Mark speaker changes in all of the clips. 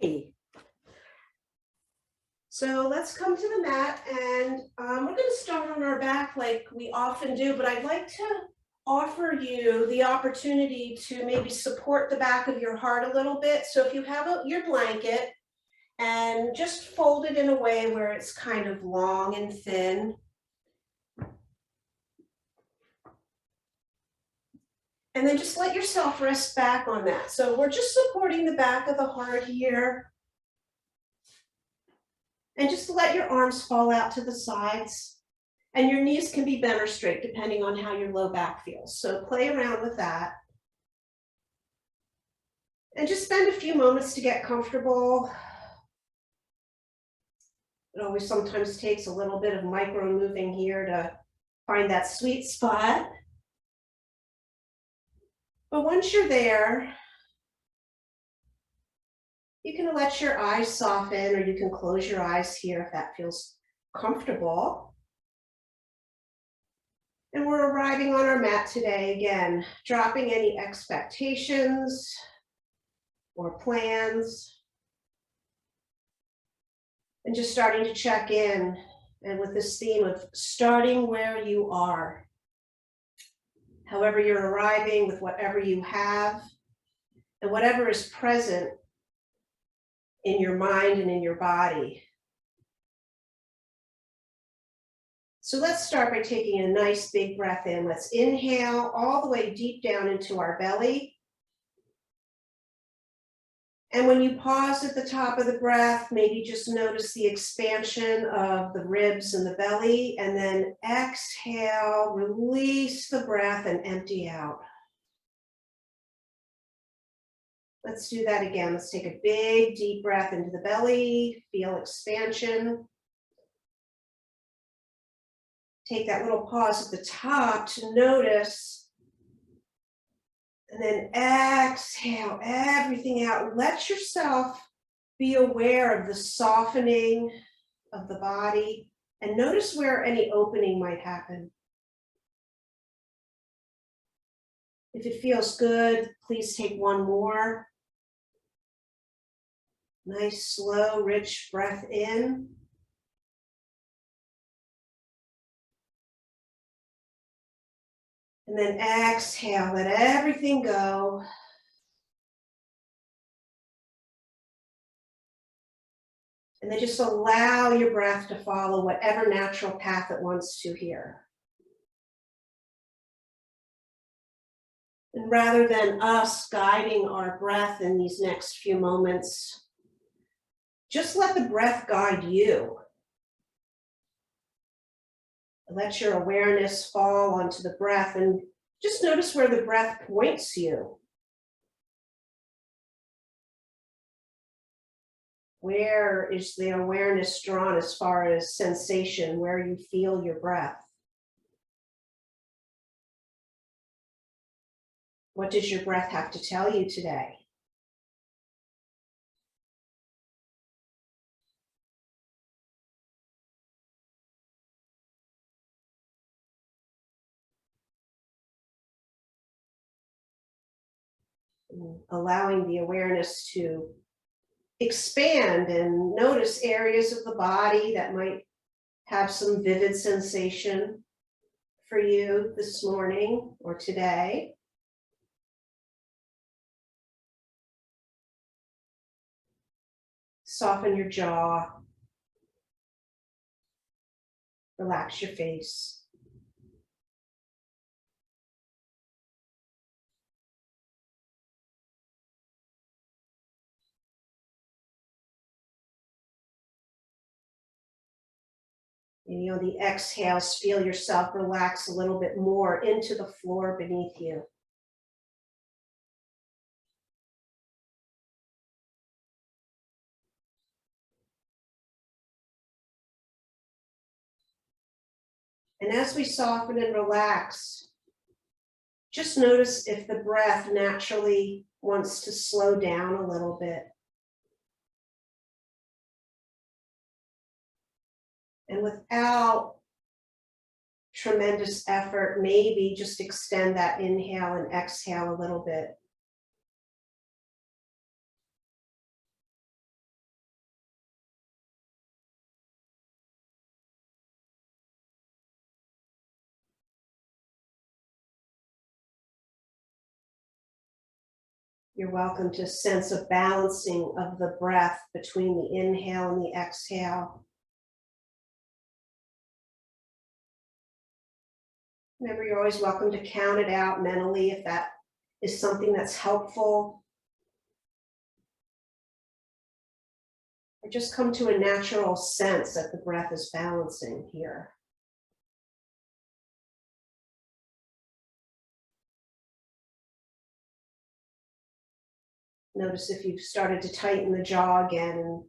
Speaker 1: Hey. So let's come to the mat and we're going to start on our back like we often do, but I'd like to offer you the opportunity to maybe support the back of your heart a little bit. So if you have your blanket and just fold it in a way where it's kind of long and thin. And then just let yourself rest back on that. So we're just supporting the back of the heart here. And just let your arms fall out to the sides. And your knees can be bent or straight depending on how your low back feels. So play around with that. And just spend a few moments to get comfortable. It always sometimes takes a little bit of micro moving here to find that sweet spot. But once you're there, you can let your eyes soften, or you can close your eyes here if that feels comfortable. And we're arriving on our mat today, again, dropping any expectations or plans, and just starting to check in, and with this theme of starting where you are. However you're arriving, with whatever you have, and whatever is present in your mind and in your body. So let's start by taking a nice big breath in. Let's inhale all the way deep down into our belly. And when you pause at the top of the breath, maybe just notice the expansion of the ribs and the belly, and then exhale, release the breath and empty out. Let's do that again. Let's take a big, deep breath into the belly, feel expansion. Take that little pause at the top to notice, and then exhale everything out. Let yourself be aware of the softening of the body, and notice where any opening might happen. If it feels good, please take one more. Nice, slow, rich breath in. And then exhale, let everything go. And then just allow your breath to follow whatever natural path it wants to here. And rather than us guiding our breath in these next few moments, just let the breath guide you. Let your awareness fall onto the breath and just notice where the breath points you. Where is the awareness drawn as far as sensation, where you feel your breath? What does your breath have to tell you today? Allowing the awareness to expand and notice areas of the body that might have some vivid sensation for you this morning or today. Soften your jaw. Relax your face. And on the exhales, feel yourself relax a little bit more into the floor beneath you. And as we soften and relax, just notice if the breath naturally wants to slow down a little bit. And without tremendous effort, maybe just extend that inhale and exhale a little bit. You're welcome to sense a balancing of the breath between the inhale and the exhale. Remember, you're always welcome to count it out mentally if that is something that's helpful. Or just come to a natural sense that the breath is balancing here. Notice if you've started to tighten the jaw again, and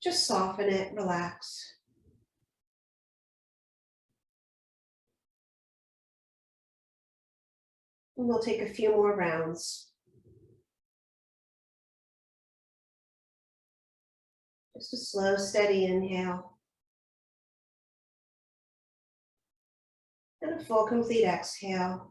Speaker 1: just soften it, relax. And we'll take a few more rounds. Just a slow, steady inhale. And a full, complete exhale.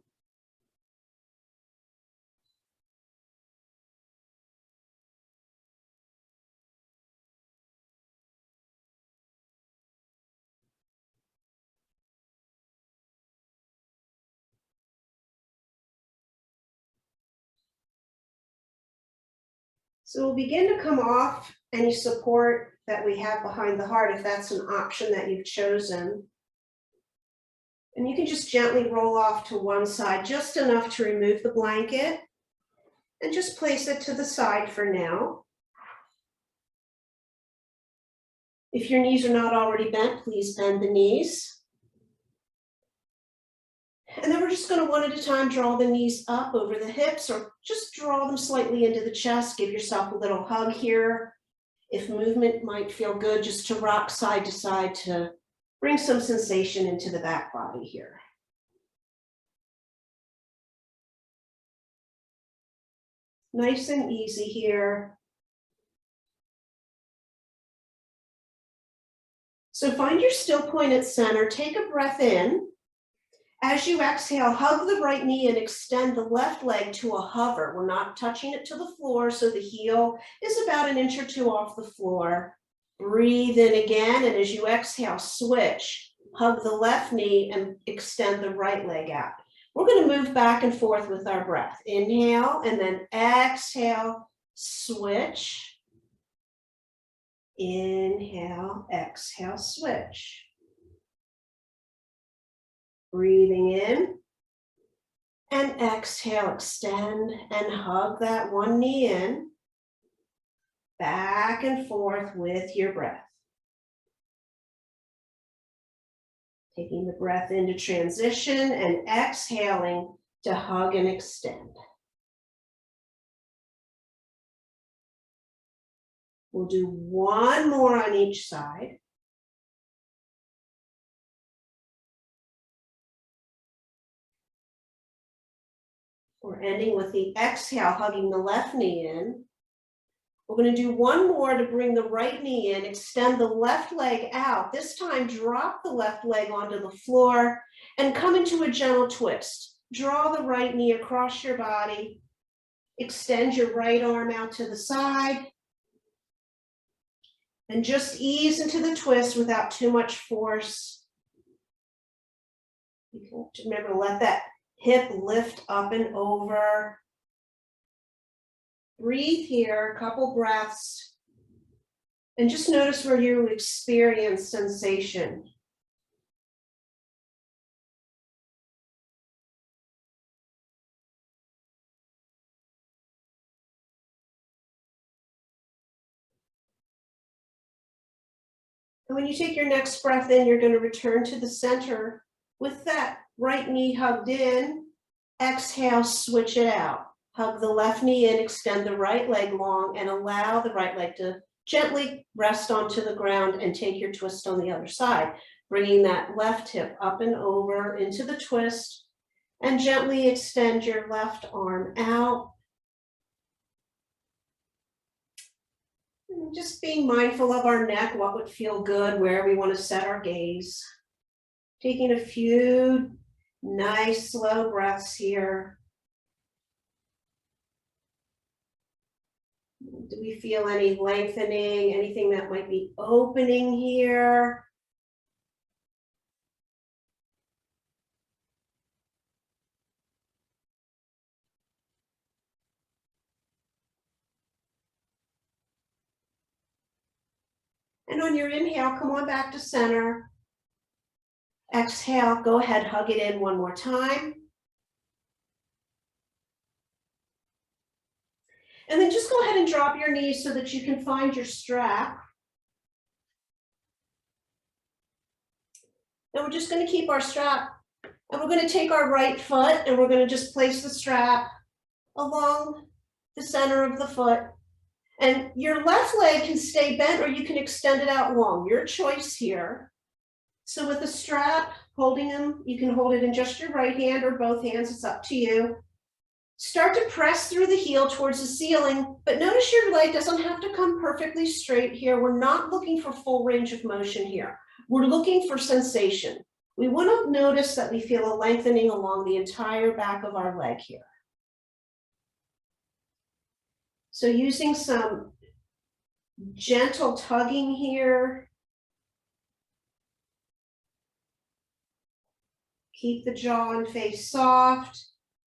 Speaker 1: So we'll begin to come off any support that we have behind the heart, if that's an option that you've chosen. And you can just gently roll off to one side, just enough to remove the blanket, and just place it to the side for now. If your knees are not already bent, please bend the knees. And then we're just going to one at a time draw the knees up over the hips, or just draw them slightly into the chest. Give yourself a little hug here. If movement might feel good, just to rock side to side to bring some sensation into the back body here. Nice and easy here. So find your still point at center. Take a breath in. As you exhale, hug the right knee and extend the left leg to a hover. We're not touching it to the floor, so the heel is about an inch or two off the floor. Breathe in again, and as you exhale, switch. Hug the left knee and extend the right leg out. We're going to move back and forth with our breath. Inhale, and then exhale, switch. Inhale, exhale, switch. Breathing in, and exhale, extend and hug that one knee in, back and forth with your breath. Taking the breath into transition and exhaling to hug and extend. We'll do one more on each side. We're ending with the exhale, hugging the left knee in. We're going to do one more to bring the right knee in, extend the left leg out. This time, drop the left leg onto the floor and come into a gentle twist. Draw the right knee across your body. Extend your right arm out to the side. And just ease into the twist without too much force. You can remember to let that hip lift up and over. Breathe here, a couple breaths, and just notice where you experience sensation. And when you take your next breath in, you're going to return to the center with that right knee hugged in. Exhale, switch it out. Hug the left knee in, extend the right leg long, and allow the right leg to gently rest onto the ground, and take your twist on the other side, bringing that left hip up and over into the twist, and gently extend your left arm out. And just being mindful of our neck, what would feel good, where we want to set our gaze. Taking a few nice slow breaths here. Do we feel any lengthening, anything that might be opening here? And on your inhale, come on back to center. Exhale, go ahead, hug it in one more time. And then just go ahead and drop your knees so that you can find your strap. And we're just going to keep our strap, and we're going to take our right foot and we're going to just place the strap along the center of the foot. And your left leg can stay bent or you can extend it out long, your choice here. So with the strap, holding them, you can hold it in just your right hand or both hands, it's up to you. Start to press through the heel towards the ceiling, but notice your leg doesn't have to come perfectly straight here. We're not looking for full range of motion here. We're looking for sensation. We want to notice that we feel a lengthening along the entire back of our leg here. So using some gentle tugging here. Keep the jaw and face soft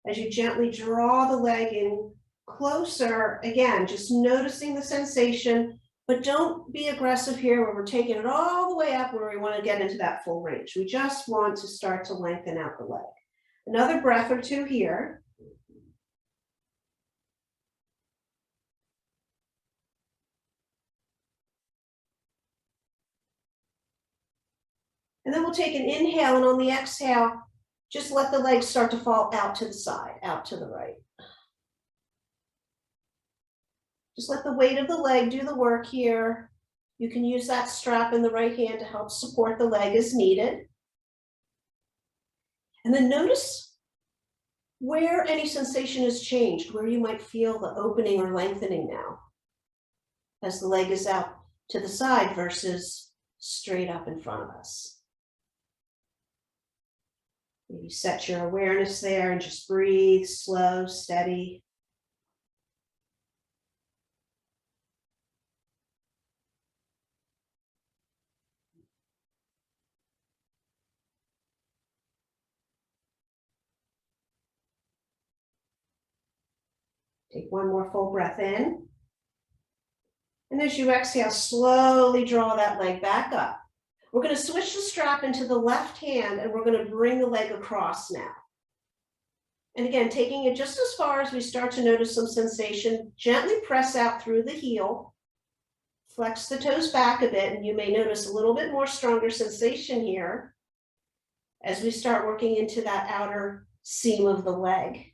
Speaker 1: as you gently draw the leg in closer. Again, just noticing the sensation, but don't be aggressive here where we're taking it all the way up where we want to get into that full range. We just want to start to lengthen out the leg. Another breath or two here. And then we'll take an inhale, and on the exhale, just let the legs start to fall out to the side, out to the right. Just let the weight of the leg do the work here. You can use that strap in the right hand to help support the leg as needed. And then notice where any sensation has changed, where you might feel the opening or lengthening now as the leg is out to the side versus straight up in front of us. Maybe set your awareness there and just breathe, slow, steady. Take one more full breath in. And as you exhale, slowly draw that leg back up. We're going to switch the strap into the left hand and we're going to bring the leg across now. And again, taking it just as far as we start to notice some sensation, gently press out through the heel, flex the toes back a bit, and you may notice a little bit more stronger sensation here as we start working into that outer seam of the leg.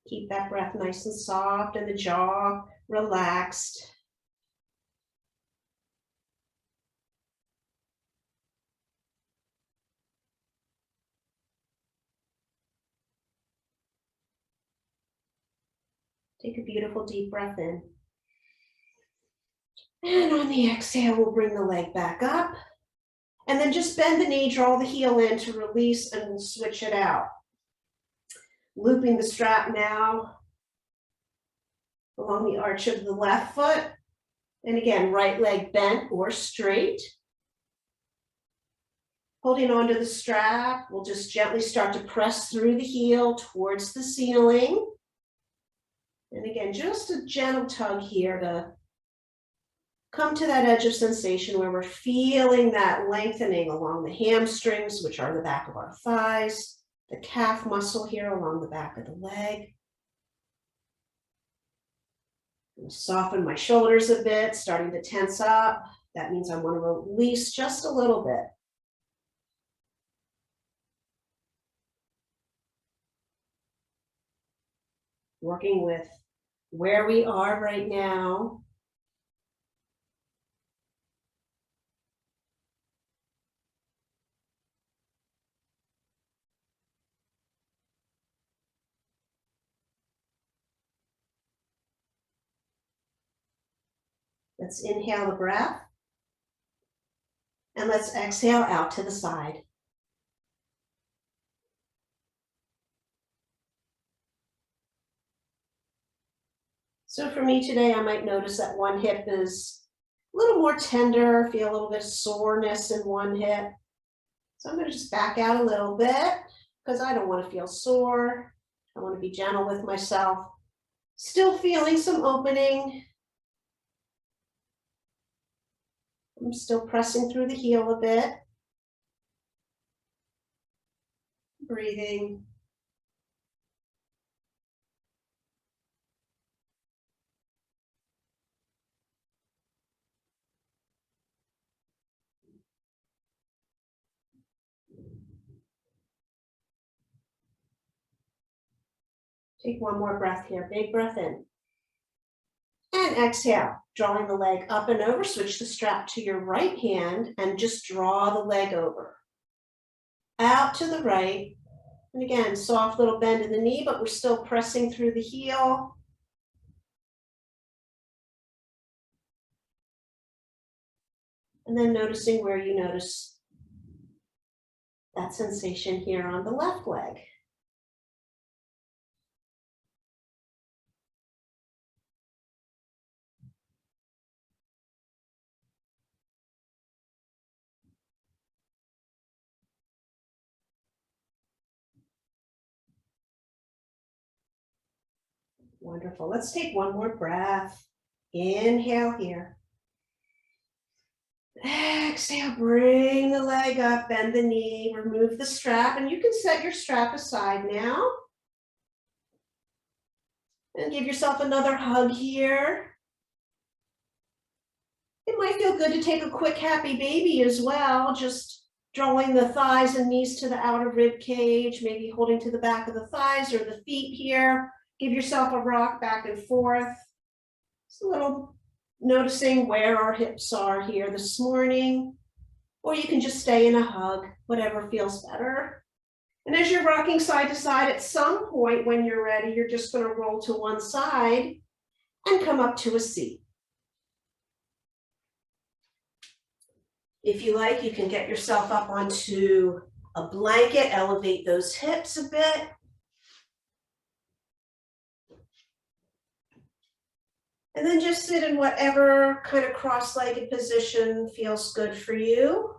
Speaker 1: Keep that breath nice and soft and the jaw relaxed. Take a beautiful deep breath in. And on the exhale, we'll bring the leg back up. And then just bend the knee, draw the heel in to release, and we'll switch it out. Looping the strap now along the arch of the left foot. And again, right leg bent or straight. Holding onto the strap, we'll just gently start to press through the heel towards the ceiling. And again, just a gentle tug here to come to that edge of sensation where we're feeling that lengthening along the hamstrings, which are the back of our thighs, the calf muscle here along the back of the leg. I'm going to soften my shoulders a bit, starting to tense up. That means I want to release just a little bit. Working with where we are right now. Let's inhale the breath. And let's exhale out to the side. So for me today, I might notice that one hip is a little more tender, feel a little bit of soreness in one hip. So I'm going to just back out a little bit because I don't want to feel sore. I want to be gentle with myself. Still feeling some opening. I'm still pressing through the heel a bit. Breathing. Take one more breath here. Big breath in. And exhale, drawing the leg up and over. Switch the strap to your right hand and just draw the leg over. Out to the right. And again, soft little bend in the knee, but we're still pressing through the heel. And then noticing where you notice that sensation here on the left leg. Wonderful. Let's take one more breath. Inhale here. Exhale, bring the leg up, bend the knee, remove the strap, and you can set your strap aside now. And give yourself another hug here. It might feel good to take a quick happy baby as well, just drawing the thighs and knees to the outer rib cage, maybe holding to the back of the thighs or the feet here. Give yourself a rock back and forth. Just a little noticing where our hips are here this morning, or you can just stay in a hug, whatever feels better. And as you're rocking side to side, at some point when you're ready, you're just going to roll to one side and come up to a seat. If you like, you can get yourself up onto a blanket, elevate those hips a bit. And then just sit in whatever kind of cross-legged position feels good for you.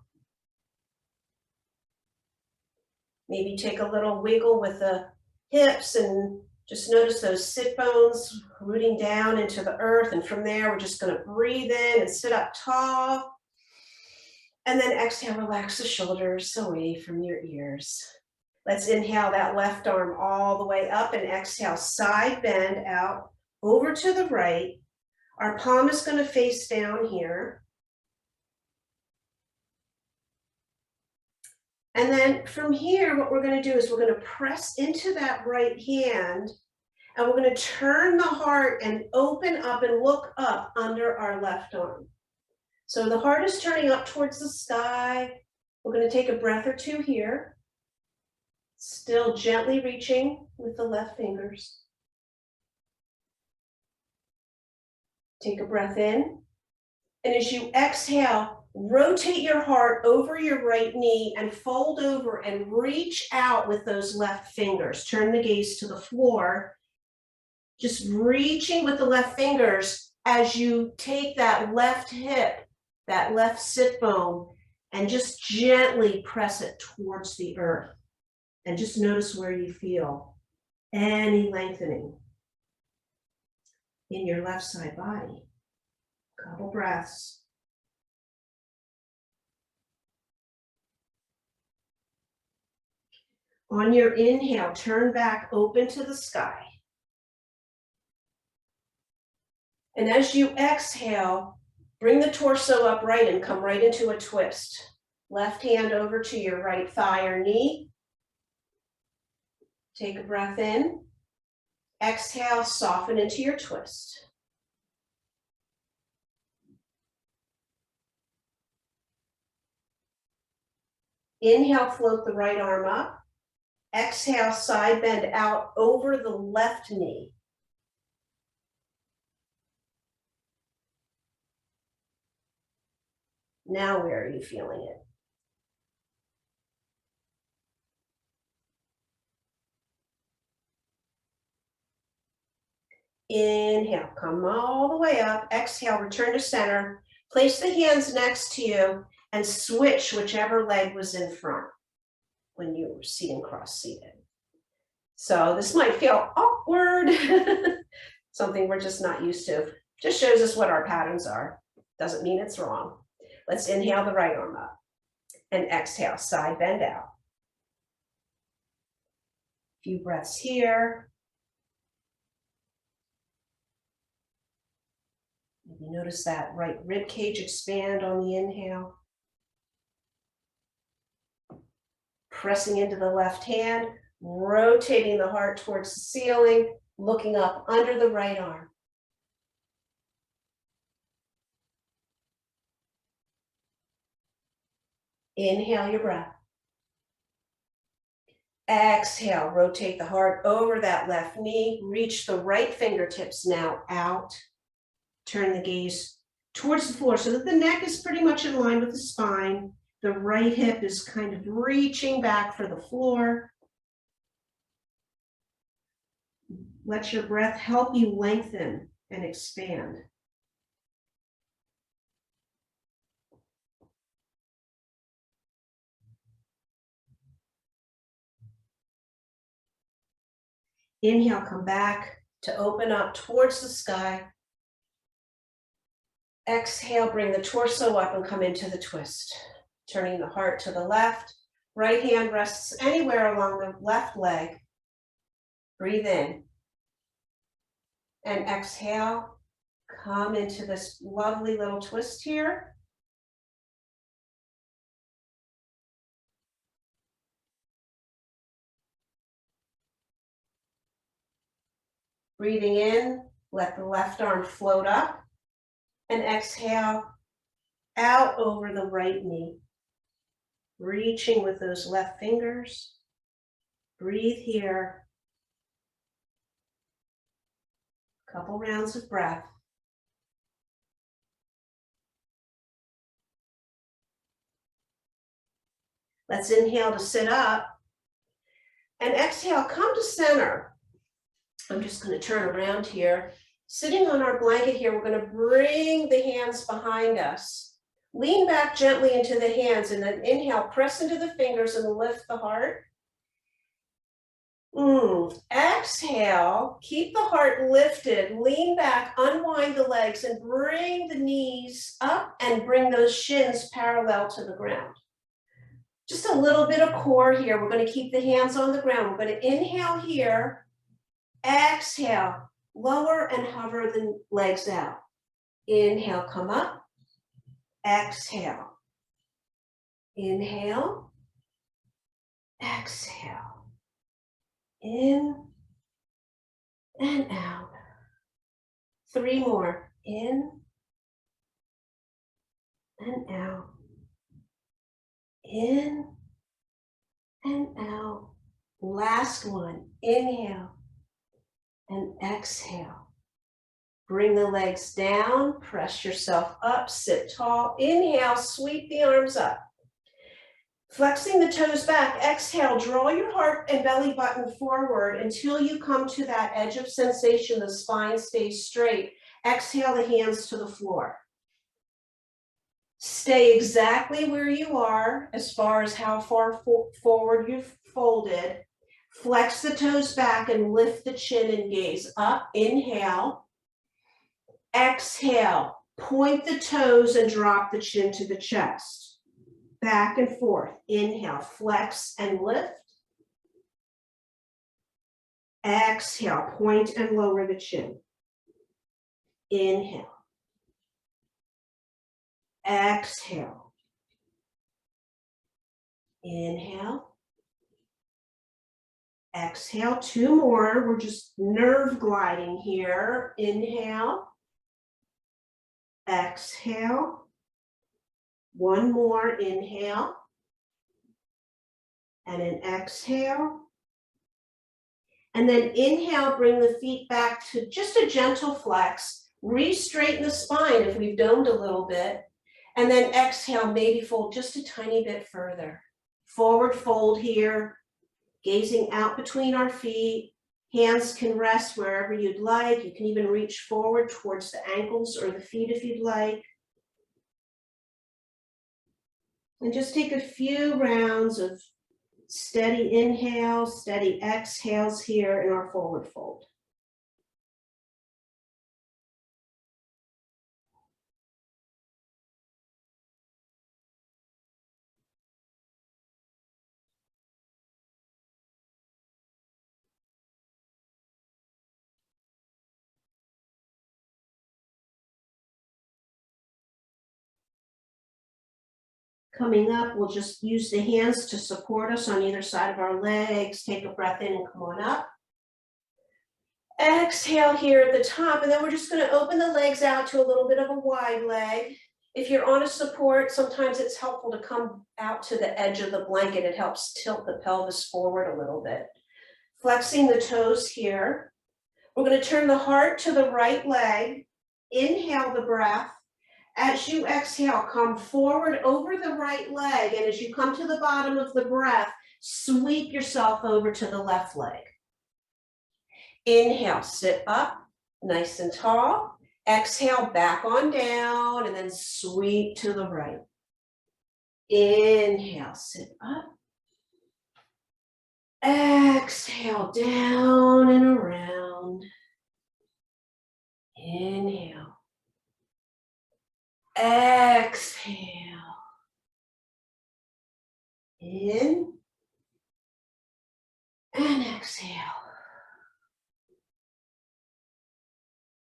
Speaker 1: Maybe take a little wiggle with the hips and just notice those sit bones rooting down into the earth. And from there, we're just going to breathe in and sit up tall. And then exhale, relax the shoulders away from your ears. Let's inhale that left arm all the way up and exhale, side bend out over to the right. Our palm is going to face down here. And then from here, what we're going to do is we're going to press into that right hand, and we're going to turn the heart and open up and look up under our left arm. So the heart is turning up towards the sky. We're going to take a breath or two here. Still gently reaching with the left fingers. Take a breath in. And as you exhale, rotate your heart over your right knee and fold over and reach out with those left fingers. Turn the gaze to the floor. Just reaching with the left fingers as you take that left hip, that left sit bone, and just gently press it towards the earth. And just notice where you feel any lengthening in your left side body. Couple breaths. On your inhale, turn back, open to the sky. And as you exhale, bring the torso upright and come right into a twist. Left hand over to your right thigh or knee. Take a breath in. Exhale, soften into your twist. Inhale, float the right arm up. Exhale, side bend out over the left knee. Now where are you feeling it? Inhale, come all the way up. Exhale, return to center. Place the hands next to you and switch whichever leg was in front when you were seated cross-seated. So this might feel awkward, something we're just not used to. Just shows us what our patterns are. Doesn't mean it's wrong. Let's inhale the right arm up and exhale, side bend out. Few breaths here. Maybe notice that right rib cage expand on the inhale. Pressing into the left hand, rotating the heart towards the ceiling, looking up under the right arm. Inhale your breath. Exhale, rotate the heart over that left knee, reach the right fingertips now out. Turn the gaze towards the floor so that the neck is pretty much in line with the spine. The right hip is kind of reaching back for the floor. Let your breath help you lengthen and expand. Inhale, come back to open up towards the sky. Exhale, bring the torso up and come into the twist. Turning the heart to the left. Right hand rests anywhere along the left leg. Breathe in. And exhale, come into this lovely little twist here. Breathing in, let the left arm float up. And exhale, out over the right knee. Reaching with those left fingers. Breathe here. Couple rounds of breath. Let's inhale to sit up. And exhale, come to center. I'm just going to turn around here. Sitting on our blanket here, we're going to bring the hands behind us. Lean back gently into the hands and then inhale, press into the fingers and lift the heart. Exhale, keep the heart lifted, lean back, unwind the legs and bring the knees up and bring those shins parallel to the ground. Just a little bit of core here. We're going to keep the hands on the ground. We're going to inhale here, exhale, lower and hover the legs out. Inhale, come up, exhale, inhale, exhale, in and out. 3 more, in and out, in and out. Last one, inhale and exhale. Bring the legs down, press yourself up, sit tall. Inhale, sweep the arms up. Flexing the toes back, exhale, draw your heart and belly button forward until you come to that edge of sensation, the spine stays straight. Exhale the hands to the floor. Stay exactly where you are as far as how far forward you've folded. Flex the toes back and lift the chin and gaze up. Inhale. Exhale. Point the toes and drop the chin to the chest. Back and forth. Inhale. Flex and lift. Exhale. Point and lower the chin. Inhale. Exhale. Inhale. Exhale, 2 more. We're just nerve gliding here. Inhale. Exhale. 1 more. Inhale. And an exhale. And then inhale, bring the feet back to just a gentle flex. Re-straighten the spine if we've domed a little bit. And then exhale, maybe fold just a tiny bit further. Forward fold here. Gazing out between our feet, hands can rest wherever you'd like. You can even reach forward towards the ankles or the feet if you'd like. And just take a few rounds of Steady inhales, steady exhales here in our forward fold. Coming up, we'll just use the hands to support us on either side of our legs. Take a breath in and come on up. Exhale here at the top, and then we're just going to open the legs out to a little bit of a wide leg. If you're on a support, sometimes it's helpful to come out to the edge of the blanket. It helps tilt the pelvis forward a little bit. Flexing the toes here. We're going to turn the heart to the right leg. Inhale the breath. As you exhale, come forward over the right leg, and as you come to the bottom of the breath, sweep yourself over to the left leg. Inhale, sit up, nice and tall. Exhale, back on down, and then sweep to the right. Inhale, sit up. Exhale, down and around. Inhale. Exhale. In and exhale.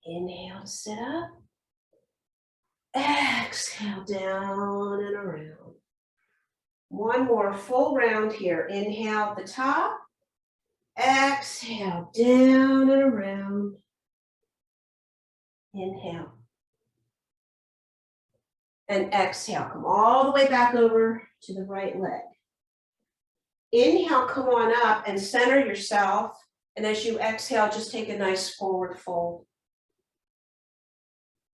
Speaker 1: Inhale, sit up. Exhale, down and around. One more full round here. Inhale at the top. Exhale, down and around. Inhale. And exhale, come all the way back over to the right leg. Inhale, come on up and center yourself. And as you exhale, just take a nice forward fold.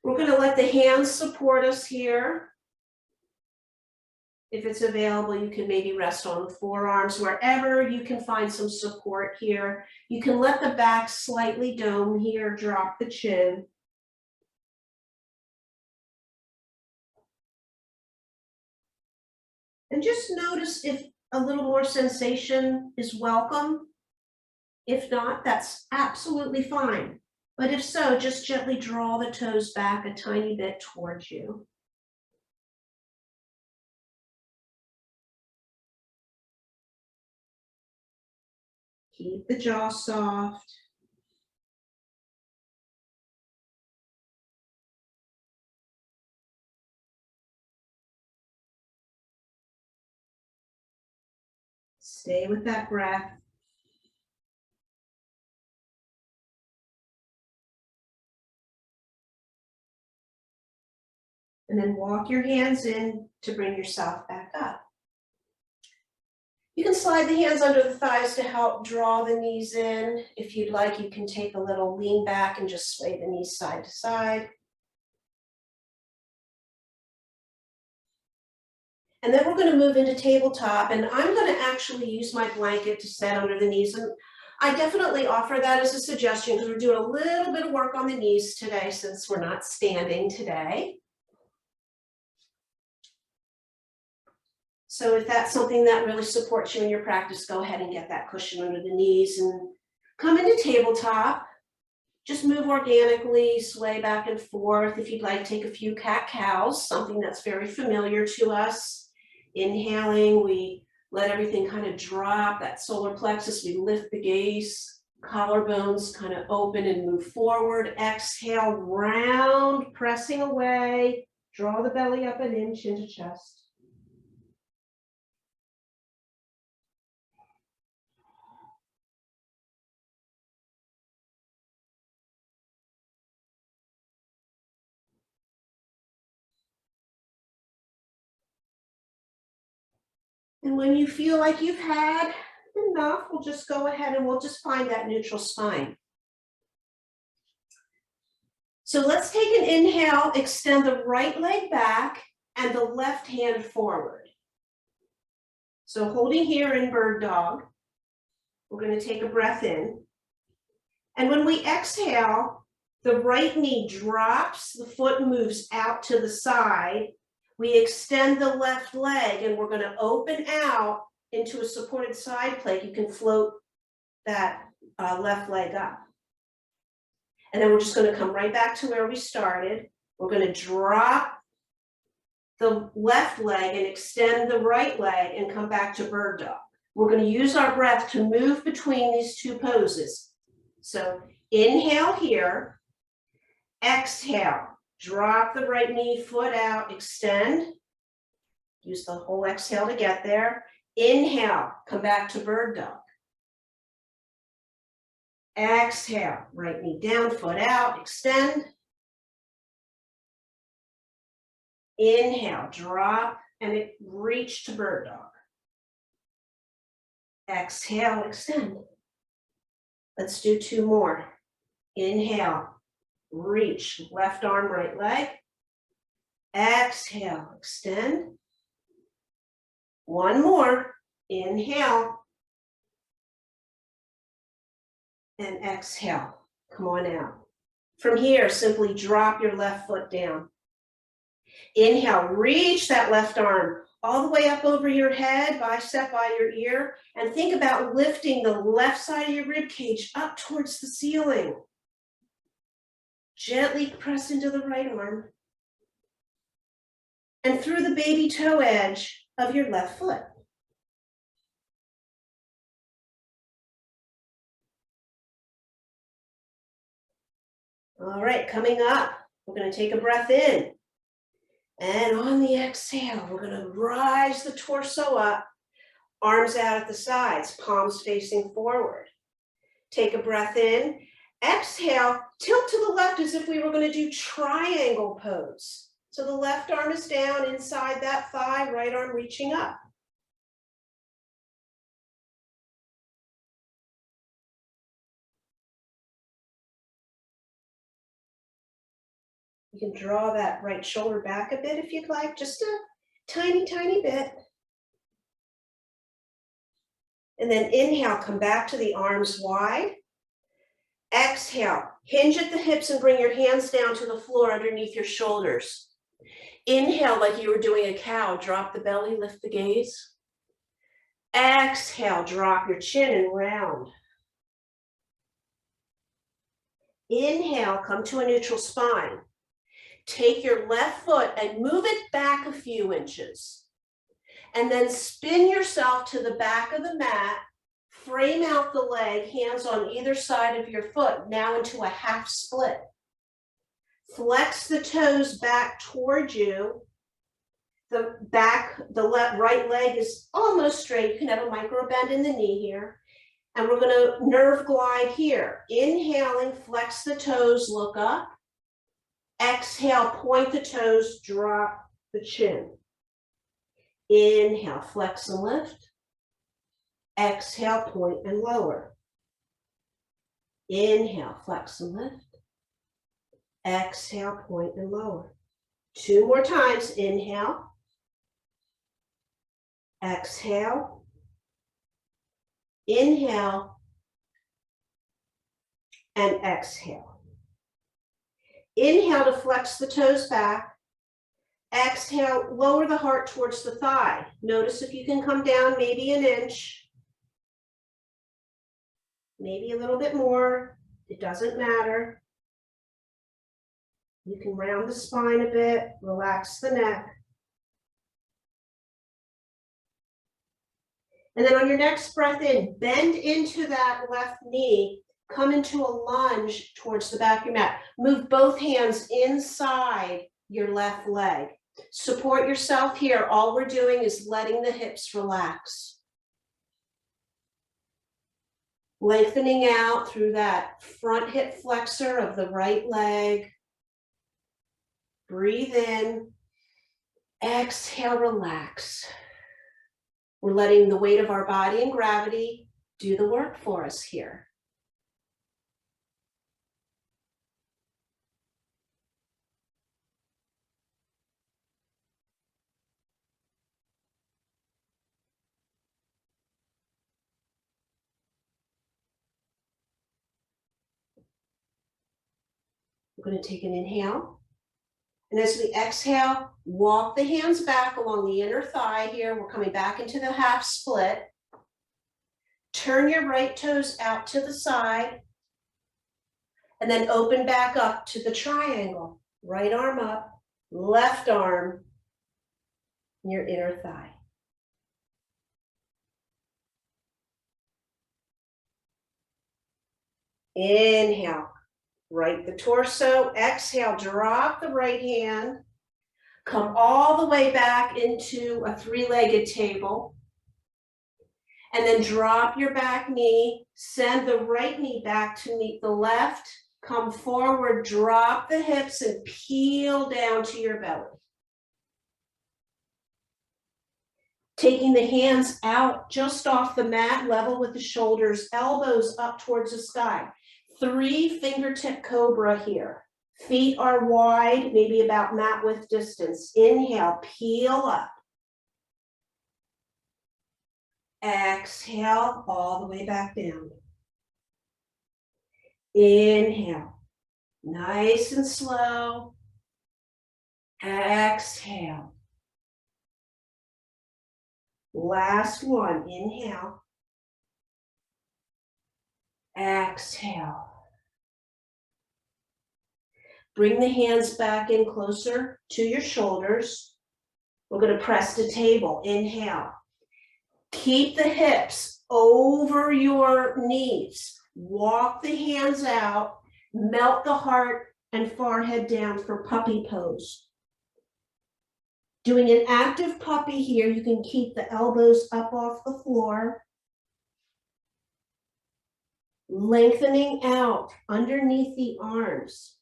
Speaker 1: We're going to let the hands support us here. If it's available, you can maybe rest on the forearms, wherever you can find some support here. You can let the back slightly dome here, drop the chin. And just notice if a little more sensation is welcome. If not, that's absolutely fine. But if so, just gently draw the toes back a tiny bit towards you. Keep the jaw soft. Stay with that breath. And then walk your hands in to bring yourself back up. You can slide the hands under the thighs to help draw the knees in. If you'd like, you can take a little lean back and just sway the knees side to side. And then we're going to move into tabletop, and I'm going to actually use my blanket to set under the knees. And I definitely offer that as a suggestion because we're doing a little bit of work on the knees today since we're not standing today. So if that's something that really supports you in your practice, go ahead and get that cushion under the knees and come into tabletop. Just move organically, sway back and forth. If you'd like, take a few cat-cows, something that's very familiar to us. Inhaling, we let everything kind of drop, that solar plexus, we lift the gaze, collarbones kind of open and move forward. Exhale, round, pressing away, draw the belly up an inch into chest. And when you feel like you've had enough, we'll just go ahead and we'll just find that neutral spine. So let's take an inhale, extend the right leg back and the left hand forward. So holding here in bird dog, we're going to take a breath in. And when we exhale, the right knee drops, the foot moves out to the side. We extend the left leg and we're going to open out into a supported side plank, you can float that left leg up. And then we're just gonna come right back to where we started. We're gonna drop the left leg and extend the right leg and come back to bird dog. We're gonna use our breath to move between these two poses. So inhale here, exhale, drop the right knee, foot out, extend. Use the whole exhale to get there. Inhale, come back to bird dog. Exhale, right knee down, foot out, extend. Inhale, drop, and reach to bird dog. Exhale, extend. Let's do 2 more. Inhale, reach, left arm, right leg. Exhale, extend. 1 more. Inhale. And exhale. Come on out. From here, simply drop your left foot down. Inhale, reach that left arm all the way up over your head, bicep by your ear, and think about lifting the left side of your rib cage up towards the ceiling. Gently press into the right arm and through the baby toe edge of your left foot. All right, coming up, we're going to take a breath in. And on the exhale, we're going to rise the torso up, arms out at the sides, palms facing forward. Take a breath in. Exhale, tilt to the left as if we were going to do triangle pose. So the left arm is down inside that thigh, right arm reaching up. You can draw that right shoulder back a bit if you'd like, just a tiny, tiny bit. And then inhale, come back to the arms wide. Exhale, hinge at the hips and bring your hands down to the floor underneath your shoulders. Inhale like you were doing a cow, drop the belly, lift the gaze. Exhale, drop your chin and round. Inhale, come to a neutral spine. Take your left foot and move it back a few inches. And then spin yourself to the back of the mat, frame out the leg, hands on either side of your foot, now into a half split. Flex the toes back toward you. The right leg is almost straight. You can have a micro bend in the knee here. And we're gonna nerve glide here. Inhaling, flex the toes, look up. Exhale, point the toes, drop the chin. Inhale, flex and lift. Exhale, point and lower. Inhale, flex and lift. Exhale, point and lower. 2 more times. Inhale. Exhale. Inhale. And exhale. Inhale to flex the toes back. Exhale, lower the heart towards the thigh. Notice if you can come down maybe an inch, maybe a little bit more. It doesn't matter. You can round the spine a bit, relax the neck. And then on your next breath in, bend into that left knee, come into a lunge towards the back of your mat. Move both hands inside your left leg. Support yourself here. All we're doing is letting the hips relax. Lengthening out through that front hip flexor of the right leg. Breathe in. Exhale, relax. We're letting the weight of our body and gravity do the work for us here. We're going to take an inhale. And as we exhale, walk the hands back along the inner thigh here. We're coming back into the half split. Turn your right toes out to the side. And then open back up to the triangle. Right arm up, left arm, your inner thigh. Inhale, right the torso. Exhale, drop the right hand. Come all the way back into a three-legged table. And then drop your back knee. Send the right knee back to meet the left. Come forward, drop the hips and peel down to your belly. Taking the hands out just off the mat, level with the shoulders, elbows up towards the sky. 3 fingertip cobra here. Feet are wide, maybe about mat width distance. Inhale, peel up. Exhale, all the way back down. Inhale, nice and slow. Exhale. Last one, inhale. Exhale. Bring the hands back in closer to your shoulders. We're going to press to table. Inhale. Keep the hips over your knees. Walk the hands out. Melt the heart and forehead down for puppy pose. Doing an active puppy here, you can keep the elbows up off the floor. Lengthening out underneath the arms.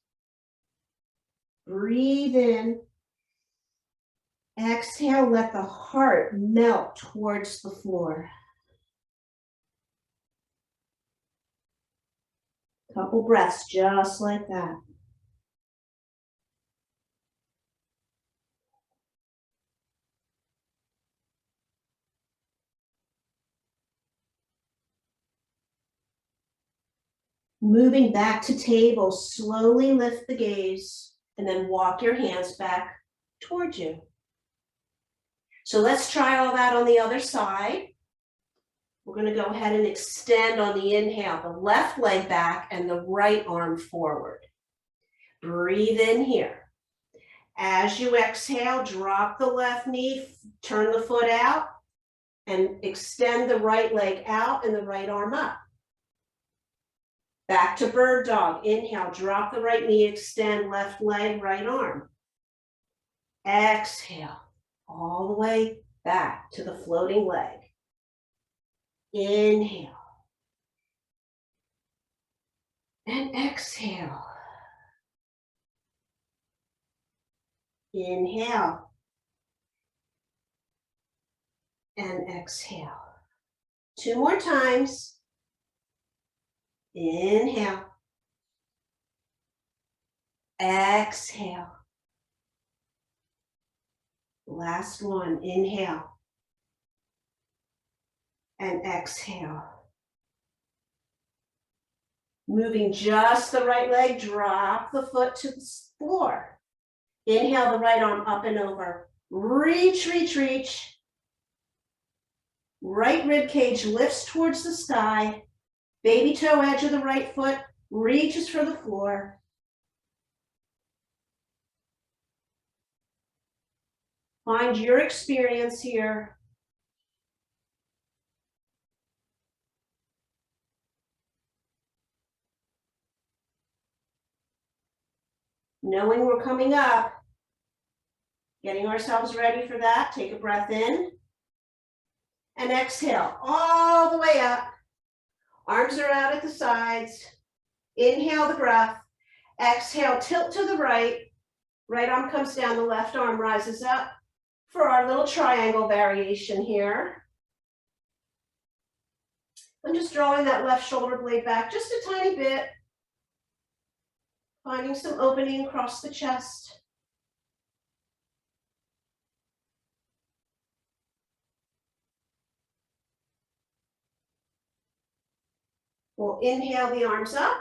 Speaker 1: Breathe in. Exhale, let the heart melt towards the floor. Couple breaths just like that. Moving back to table, slowly lift the gaze and then walk your hands back towards you. So let's try all that on the other side. We're going to go ahead and extend on the inhale, the left leg back and the right arm forward. Breathe in here. As you exhale, drop the left knee, turn the foot out, and extend the right leg out and the right arm up. Back to bird dog. Inhale, drop the right knee, extend left leg, right arm. Exhale, all the way back to the floating leg. Inhale. And exhale. Inhale. And exhale. 2 more times. Inhale. Exhale. Last one. Inhale. And exhale. Moving just the right leg, drop the foot to the floor. Inhale the right arm up and over. Reach, reach, reach. Right rib cage lifts towards the sky. Baby toe edge of the right foot reaches for the floor. Find your experience here. Knowing we're coming up, getting ourselves ready for that, take a breath in and exhale all the way up. Arms are out at the sides. Inhale the breath. Exhale, tilt to the right. Right arm comes down, the left arm rises up for our little triangle variation here. I'm just drawing that left shoulder blade back just a tiny bit. Finding some opening across the chest. We'll inhale the arms up.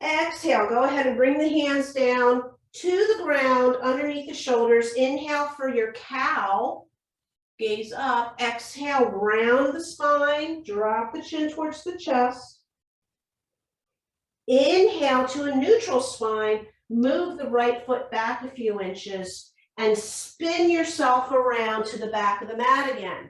Speaker 1: Exhale, go ahead and bring the hands down to the ground underneath the shoulders. Inhale for your cow. Gaze up. Exhale, round the spine. Drop the chin towards the chest. Inhale to a neutral spine. Move the right foot back a few inches and spin yourself around to the back of the mat again.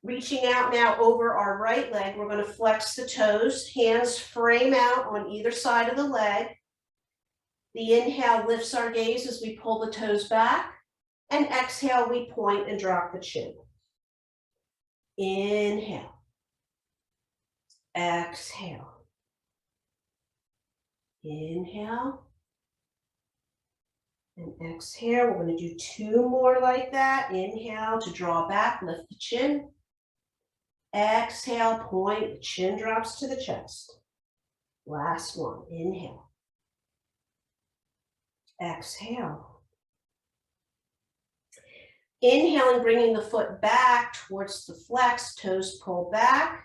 Speaker 1: Reaching out now over our right leg, we're going to flex the toes, hands frame out on either side of the leg. The inhale lifts our gaze as we pull the toes back, and exhale, we point and drop the chin. Inhale. Exhale. Inhale. And exhale. We're going to do 2 more like that. Inhale to draw back, lift the chin. Exhale, point, the chin drops to the chest. Last one, inhale. Exhale. Inhaling, bringing the foot back towards the flex, toes pull back.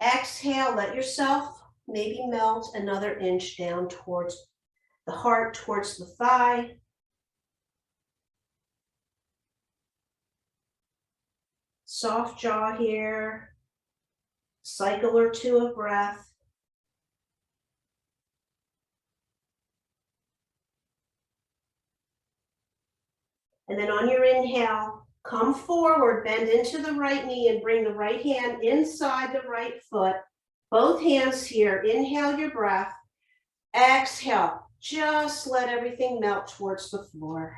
Speaker 1: Exhale, let yourself maybe melt another inch down towards the heart, towards the thigh. Soft jaw here, cycle or 2 of breath. And then on your inhale, come forward, bend into the right knee and bring the right hand inside the right foot. Both hands here, inhale your breath. Exhale, just let everything melt towards the floor.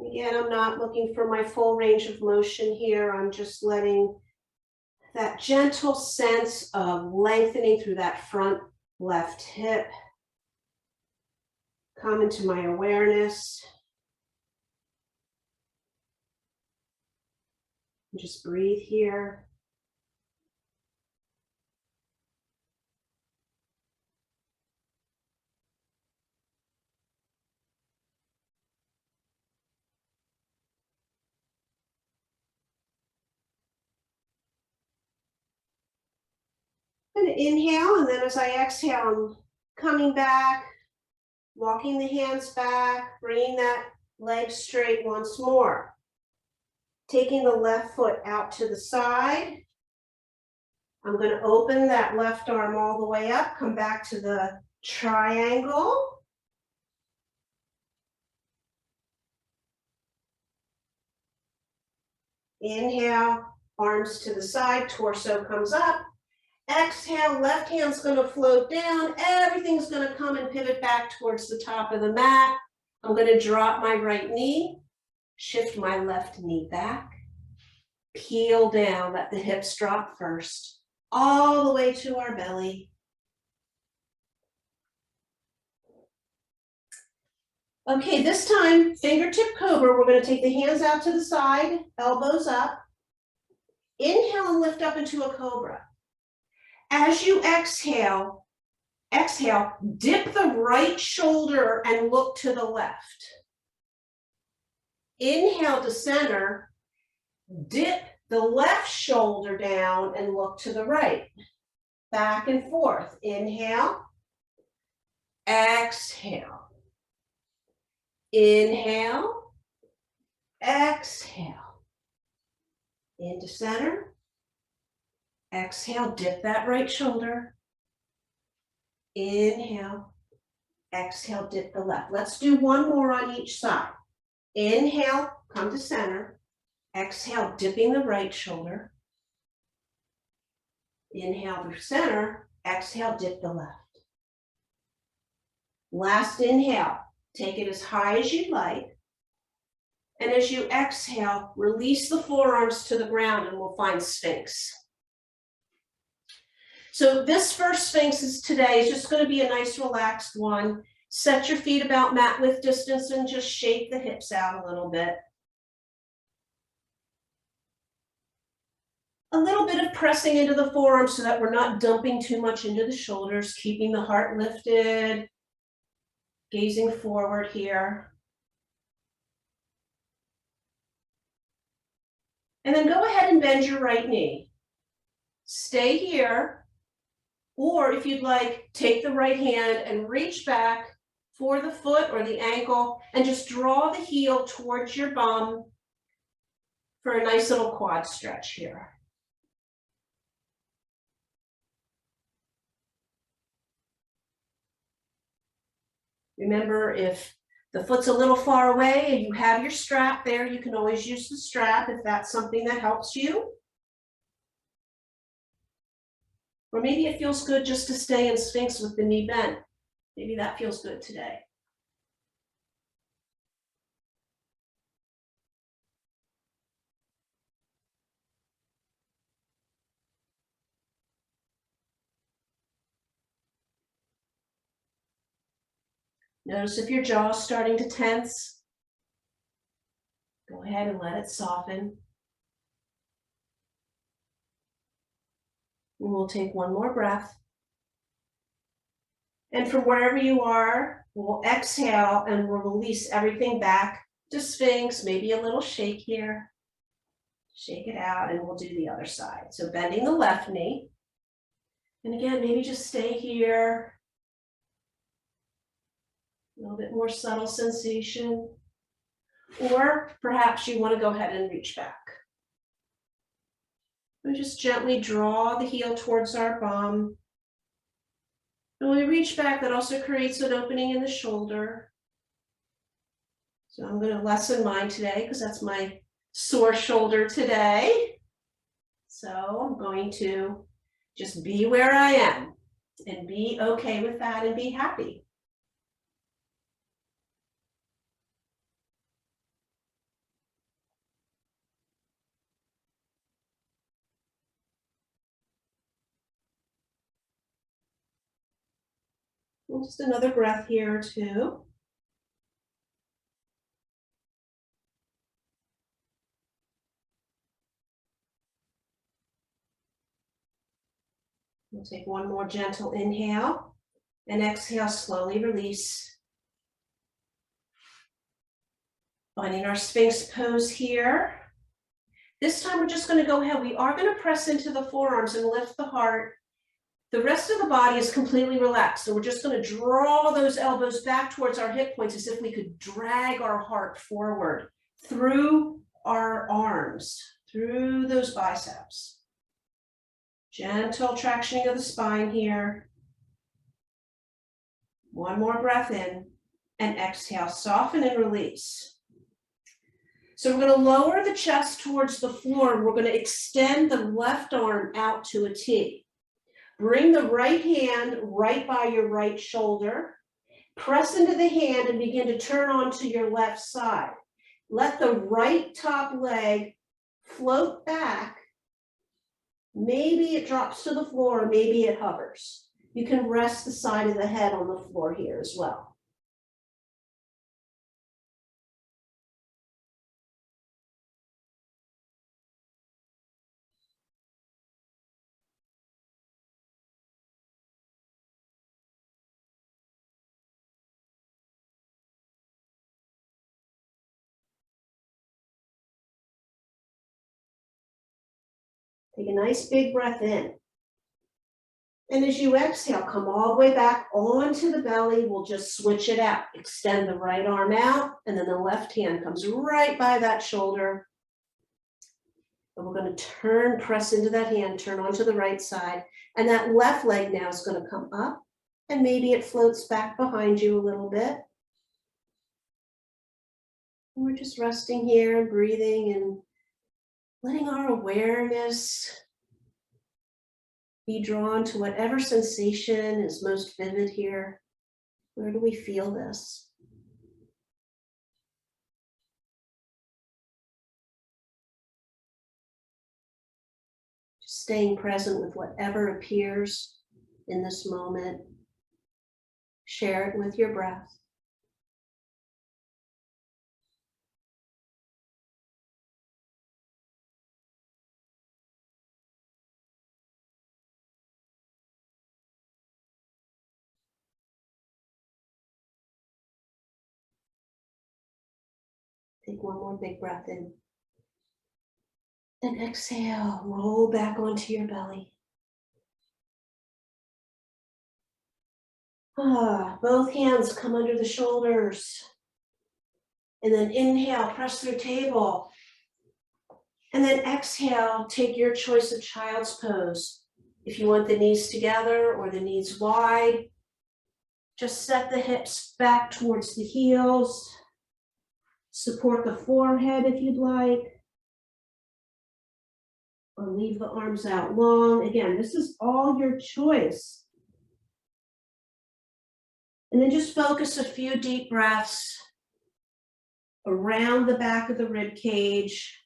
Speaker 1: Again, I'm not looking for my full range of motion here. I'm just letting that gentle sense of lengthening through that front left hip come into my awareness. Just breathe here. And inhale, and then as I exhale, I'm coming back, walking the hands back, bringing that leg straight once more. Taking the left foot out to the side. I'm going to open that left arm all the way up, come back to the triangle. Inhale, arms to the side, torso comes up. Exhale, left hand's going to float down. Everything's going to come and pivot back towards the top of the mat. I'm going to drop my right knee, shift my left knee back, peel down, let the hips drop first, all the way to our belly. Okay, this time, fingertip cobra. We're going to take the hands out to the side, elbows up. Inhale and lift up into a cobra. As you exhale, dip the right shoulder and look to the left. Inhale to center, dip the left shoulder down and look to the right. Back and forth. Inhale, exhale. Inhale, exhale. Into center. Exhale, dip that right shoulder. Inhale, exhale, dip the left. Let's do 1 more on each side. Inhale, come to center. Exhale, dipping the right shoulder. Inhale to center. Exhale, dip the left. Last inhale, take it as high as you'd like. And as you exhale, release the forearms to the ground and we'll find Sphinx. So this first Sphinx is today is just going to be a nice relaxed one. Set your feet about mat width distance and just shake the hips out a little bit. A little bit of pressing into the forearms so that we're not dumping too much into the shoulders, keeping the heart lifted. gazing forward here. And then go ahead and bend your right knee. Stay here, or if you'd like, take the right hand and reach back for the foot or the ankle and just draw the heel towards your bum for a nice little quad stretch here. Remember, if the foot's a little far away and you have your strap there, you can always use the strap if that's something that helps you. Or maybe it feels good just to stay in Sphinx with the knee bent. Maybe that feels good today. Notice if your jaw is starting to tense. Go ahead and let it soften. And we'll take one more breath. And from wherever you are, we'll exhale and we'll release everything back to Sphinx, maybe a little shake here. Shake it out and we'll do the other side. So bending the left knee. And again, maybe just stay here. A little bit more subtle sensation. Or perhaps you want to go ahead and reach back. We just gently draw the heel towards our bum. And when we reach back, that also creates an opening in the shoulder. So I'm going to lessen mine today because that's my sore shoulder today. So I'm going to just be where I am and be okay with that and be happy. And just another breath here or two. We'll take one more gentle inhale and exhale, slowly release. Finding our Sphinx pose here. This time we're just going to go ahead. We are going to press into the forearms and lift the heart. The rest of the body is completely relaxed. So we're just going to draw those elbows back towards our hip points as if we could drag our heart forward through our arms, through those biceps. Gentle tractioning of the spine here. One more breath in and exhale, soften and release. So we're going to lower the chest towards the floor and we're going to extend the left arm out to a T. Bring the right hand right by your right shoulder. Press into the hand and begin to turn onto your left side. Let the right top leg float back. Maybe it drops to the floor, maybe it hovers. You can rest the side of the head on the floor here as well. Take a nice big breath in. And as you exhale, come all the way back onto the belly. We'll just switch it out. Extend the right arm out, and then the left hand comes right by that shoulder. And we're going to turn, press into that hand, turn onto the right side. And that left leg now is going to come up, and maybe it floats back behind you a little bit. And we're just resting here and breathing and letting our awareness be drawn to whatever sensation is most vivid here. Where do we feel this? Just staying present with whatever appears in this moment. Share it with your breath. Take one more big breath in. And exhale, roll back onto your belly. Both hands come under the shoulders. And then inhale, press through table. And then exhale, take your choice of child's pose. If you want the knees together or the knees wide, just set the hips back towards the heels. Support the forehead if you'd like. Or leave the arms out long. Again, this is all your choice. And then just focus a few deep breaths around the back of the rib cage.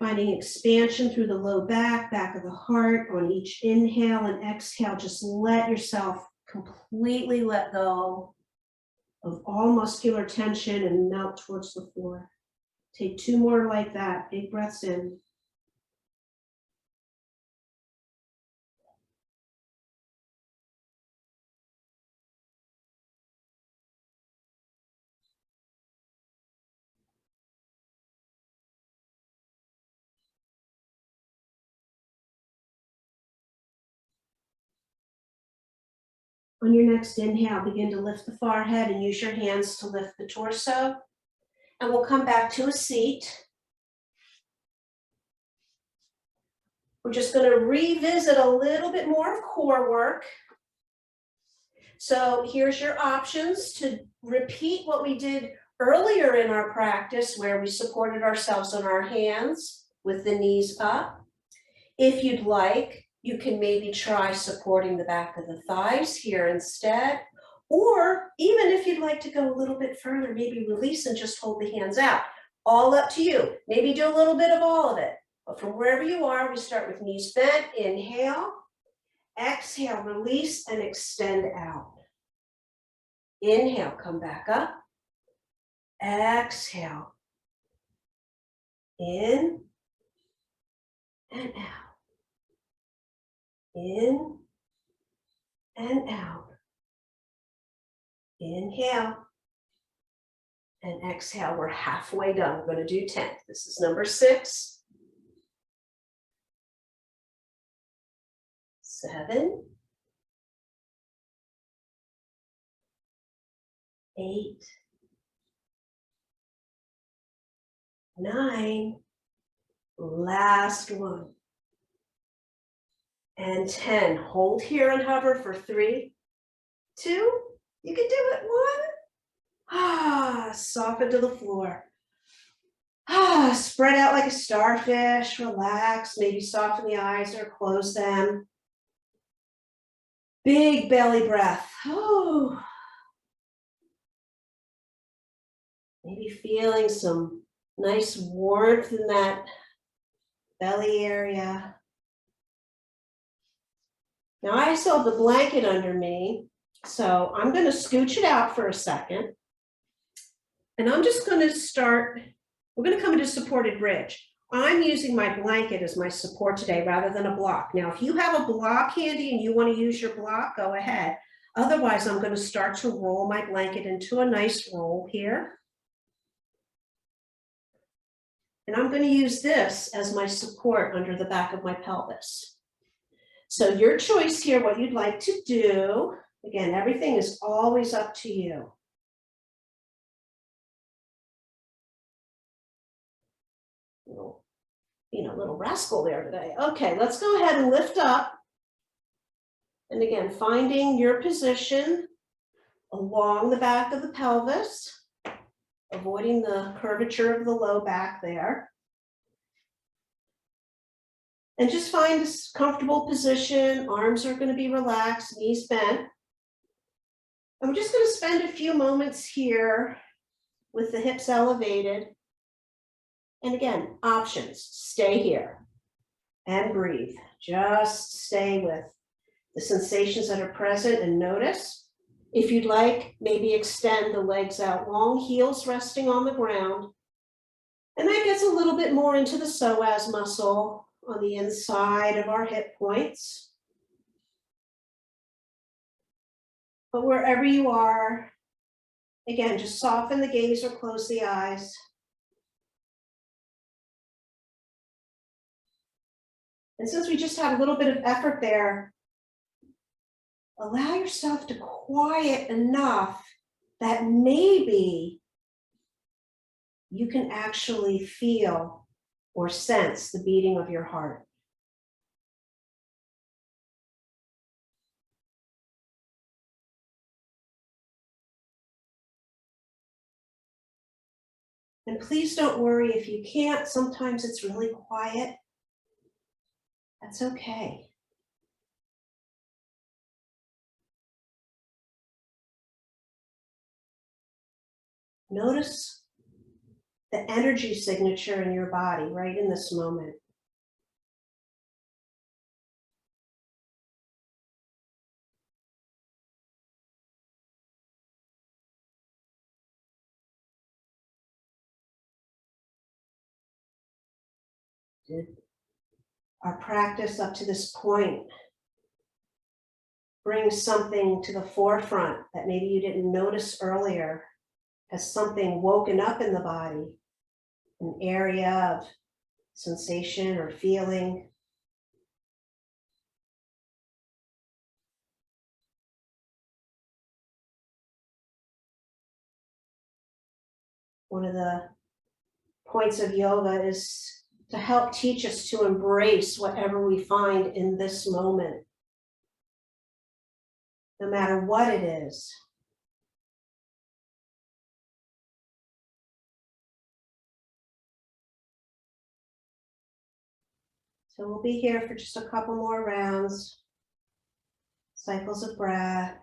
Speaker 1: Finding expansion through the low back, back of the heart on each inhale and exhale. Just let yourself completely let go of all muscular tension and melt towards the floor. Take two more like that. Big breaths in. On your next inhale, begin to lift the forehead and use your hands to lift the torso. And we'll come back to a seat. We're just going to revisit a little bit more of core work. So here's your options to repeat what we did earlier in our practice where we supported ourselves on our hands with the knees up. If you'd like, you can maybe try supporting the back of the thighs here instead. Or even if you'd like to go a little bit further, maybe release and just hold the hands out. All up to you. Maybe do a little bit of all of it. But from wherever you are, we start with knees bent. Inhale. Exhale, release and extend out. Inhale, come back up. Exhale. In and out. In and out. Inhale and exhale. We're halfway done. We're going to do 10. This is number 6, 7, 8, 9, last one, and 10. Hold here and hover for 3, 2, you can do it, 1. Soften to the floor. Spread out like a starfish, relax, maybe soften the eyes or close them. Big belly breath. Maybe feeling some nice warmth in that belly area. Now I still have the blanket under me, so I'm going to scooch it out for a second. And I'm just going to start, we're going to come into supported bridge. I'm using my blanket as my support today rather than a block. Now, if you have a block handy and you want to use your block, go ahead. Otherwise, I'm going to start to roll my blanket into a nice roll here. And I'm going to use this as my support under the back of my pelvis. So your choice here, what you'd like to do. Again, everything is always up to you. Little rascal there today. Okay, let's go ahead and lift up. And again, finding your position along the back of the pelvis, avoiding the curvature of the low back there. And just find a comfortable position. Arms are going to be relaxed, knees bent. I'm just going to spend a few moments here with the hips elevated. And again, options, stay here and breathe. Just stay with the sensations that are present and notice. If you'd like, maybe extend the legs out long, heels resting on the ground. And that gets a little bit more into the psoas muscle on the inside of our hip points. But wherever you are, Again, just soften the gaze or close the eyes. And since we just had a little bit of effort there, allow yourself to quiet enough that maybe you can actually feel or sense the beating of your heart. And please don't worry if you can't. Sometimes it's really quiet. That's okay. Notice the energy signature in your body right in this moment. Did our practice up to this point bring something to the forefront that maybe you didn't notice earlier? Has something woken up in the body, an area of sensation or feeling? One of the points of yoga is to help teach us to embrace whatever we find in this moment, no matter what it is. So we'll be here for just a couple more rounds, cycles of breath.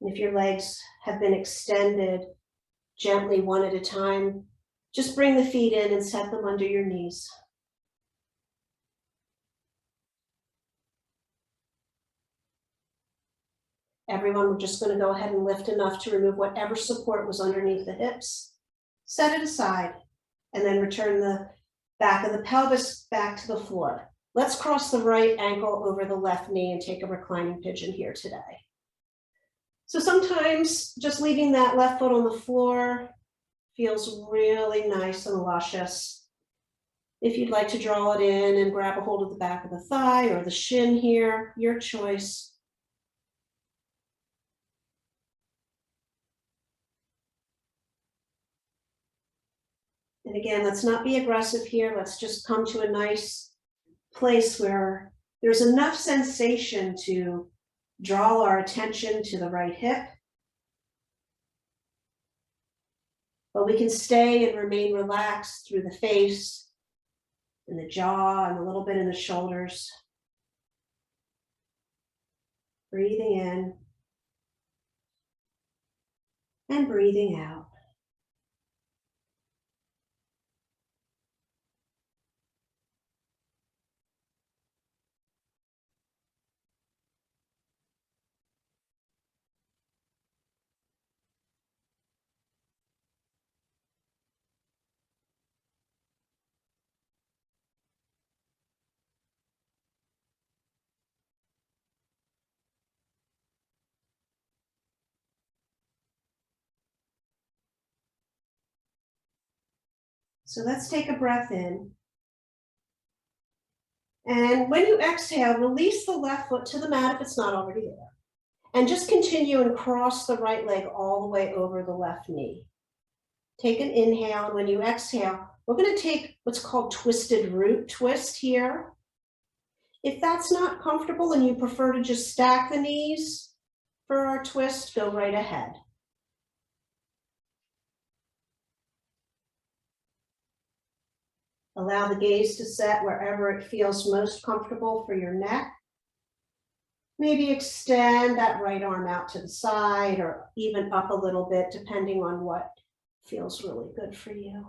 Speaker 1: And if your legs have been extended, gently one at a time, just bring the feet in and set them under your knees. Everyone, we're just going to go ahead and lift enough to remove whatever support was underneath the hips. Set it aside, and then return the back of the pelvis back to the floor. Let's cross the right ankle over the left knee and take a reclining pigeon here today. So sometimes just leaving that left foot on the floor feels really nice and luscious. If you'd like to draw it in and grab a hold of the back of the thigh or the shin here, your choice. And again, let's not be aggressive here. Let's just come to a nice place where there's enough sensation to draw our attention to the right hip. But we can stay and remain relaxed through the face and the jaw and a little bit in the shoulders. Breathing in and breathing out. So let's take a breath in. And when you exhale, release the left foot to the mat if it's not already there. And just continue and cross the right leg all the way over the left knee. Take an inhale, and when you exhale, we're going to take what's called twisted root twist here. If that's not comfortable and you prefer to just stack the knees for our twist, go right ahead. Allow the gaze to set wherever it feels most comfortable for your neck. Maybe extend that right arm out to the side or even up a little bit, depending on what feels really good for you.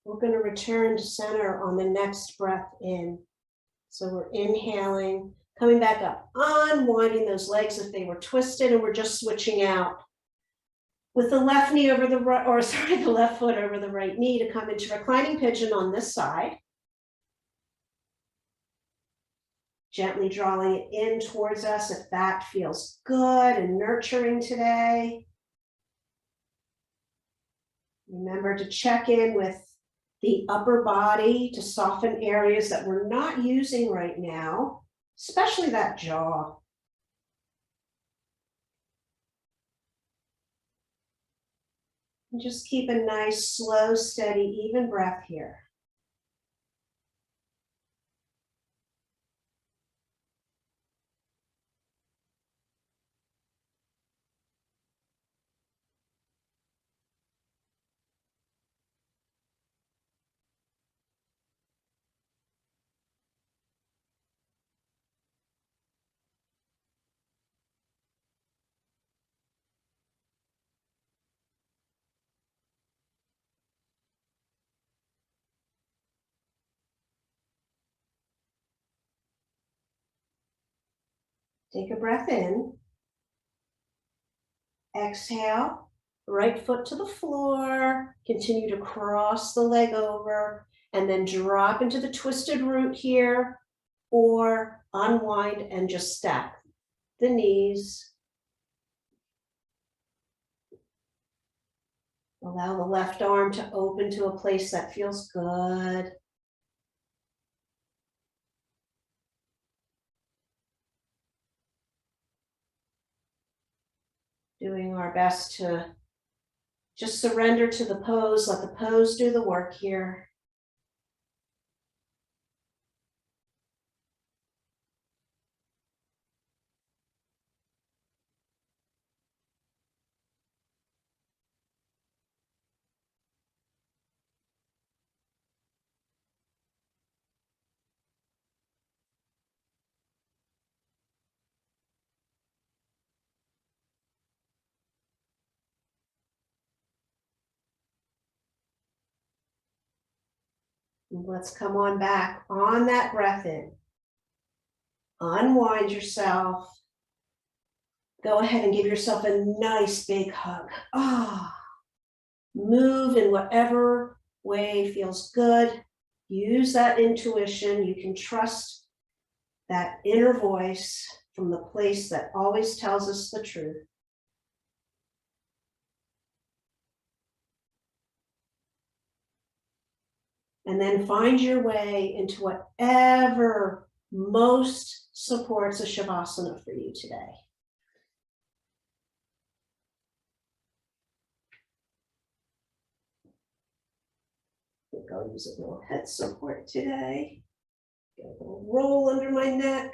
Speaker 1: We're going to return to center on the next breath in. So we're inhaling, coming back up, unwinding those legs if they were twisted, and we're just switching out with the left knee over the right, or sorry, the left foot over the right knee to come into reclining pigeon on this side. Gently drawing it in towards us if that feels good and nurturing today. Remember to check in with the upper body to soften areas that we're not using right now, especially that jaw. And just keep a nice, slow, steady, even breath here. Take a breath in. Exhale, right foot to the floor. Continue to cross the leg over and then drop into the twisted root here, or unwind and just stack the knees. Allow the left arm to open to a place that feels good. Doing our best to just surrender to the pose, let the pose do the work here. And let's come on back on that breath in. Unwind yourself. Go ahead and give yourself a nice big hug. Move in whatever way feels good. Use that intuition. You can trust that inner voice from the place that always tells us the truth. And then find your way into whatever most supports a Shavasana for you today. I think I'll use a little head support today. Get a little roll under my neck.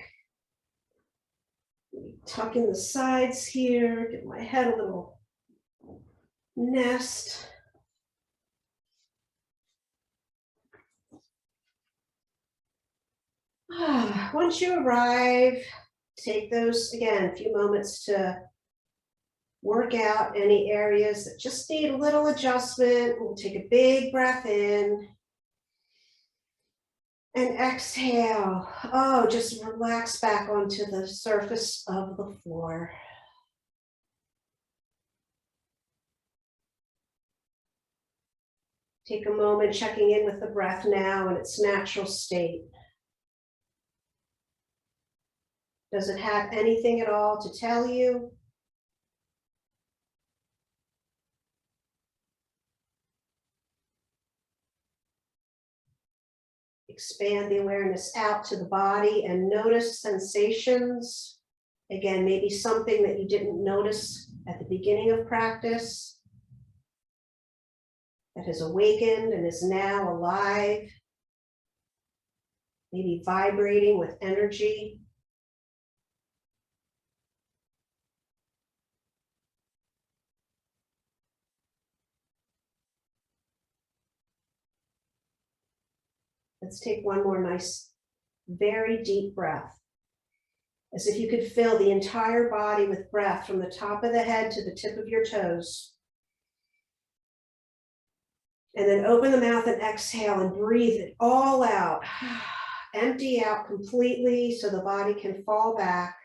Speaker 1: Tuck in the sides here, give my head a little nest. Once you arrive, take those, again, a few moments to work out any areas that just need a little adjustment. We'll take a big breath in and exhale. Just relax back onto the surface of the floor. Take a moment checking in with the breath now in its natural state. Does it have anything at all to tell you? Expand the awareness out to the body and notice sensations. Again, maybe something that you didn't notice at the beginning of practice that has awakened and is now alive, maybe vibrating with energy. Let's take one more nice, very deep breath, as if you could fill the entire body with breath from the top of the head to the tip of your toes. And then open the mouth and exhale and breathe it all out. Empty out completely so the body can fall back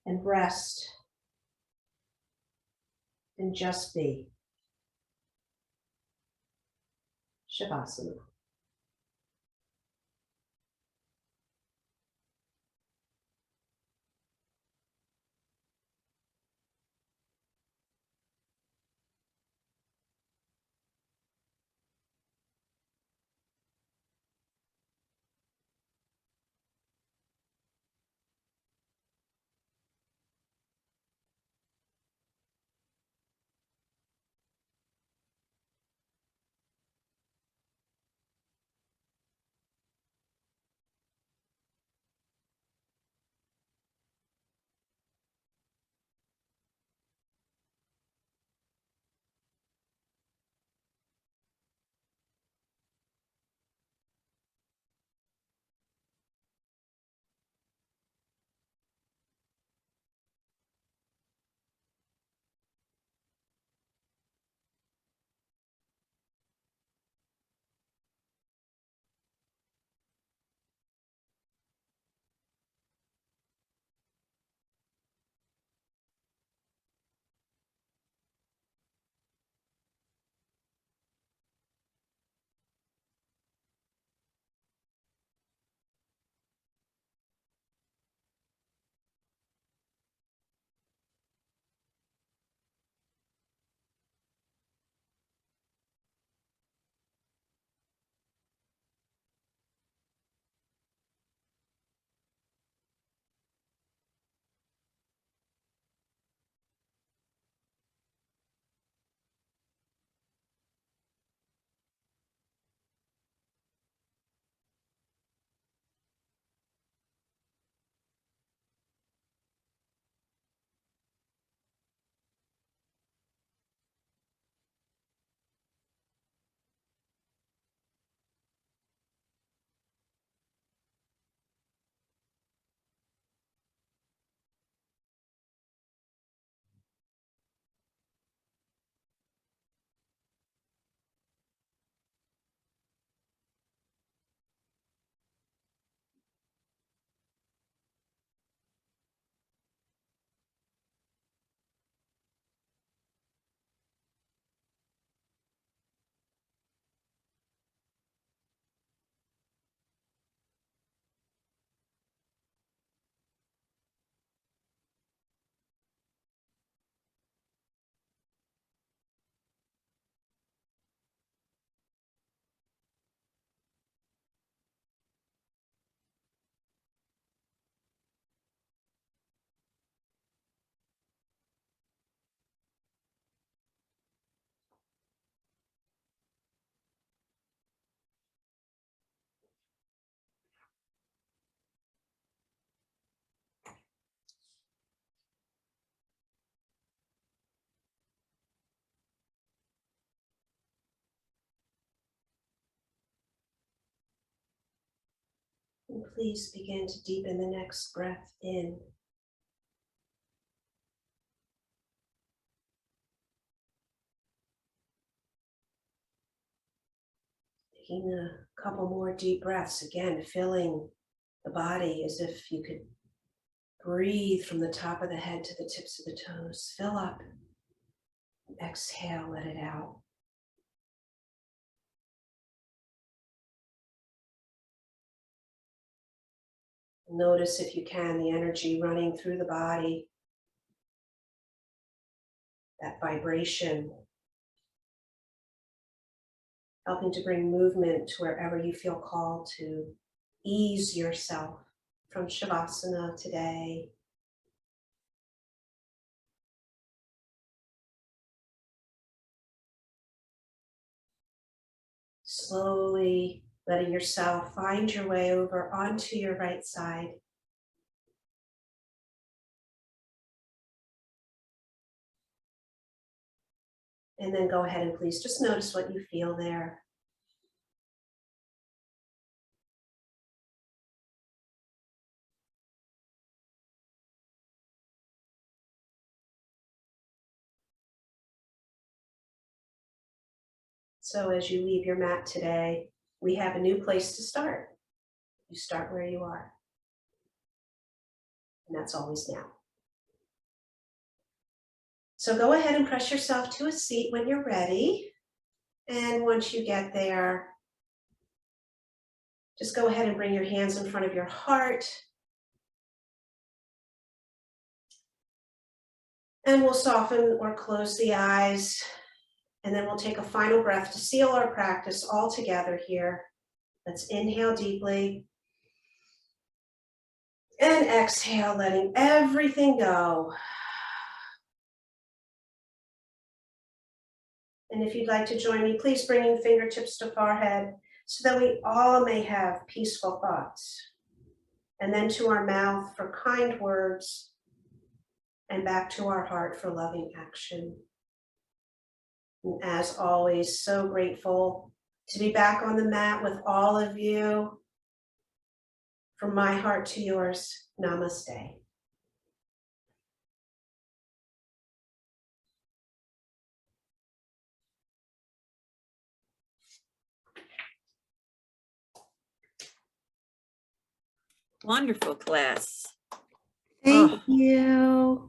Speaker 1: and rest and just be. Shavasana. And please begin to deepen the next breath in. Taking a couple more deep breaths, again, filling the body as if you could breathe from the top of the head to the tips of the toes. Fill up, exhale, let it out. Notice, if you can, the energy running through the body, that vibration, helping to bring movement to wherever you feel called to ease yourself from Shavasana today. Slowly letting yourself find your way over onto your right side. And then go ahead and please just notice what you feel there. So as you leave your mat today, we have a new place to start. You start where you are. And that's always now. So go ahead and press yourself to a seat when you're ready. And once you get there, just go ahead and bring your hands in front of your heart. And we'll soften or close the eyes. And then we'll take a final breath to seal our practice all together here. Let's inhale deeply. And exhale, letting everything go. And if you'd like to join me, please bring your fingertips to forehead so that we all may have peaceful thoughts. And then to our mouth for kind words, and back to our heart for loving action. And as always, so grateful to be back on the mat with all of you. From my heart to yours, namaste.
Speaker 2: Wonderful class.
Speaker 1: Thank you.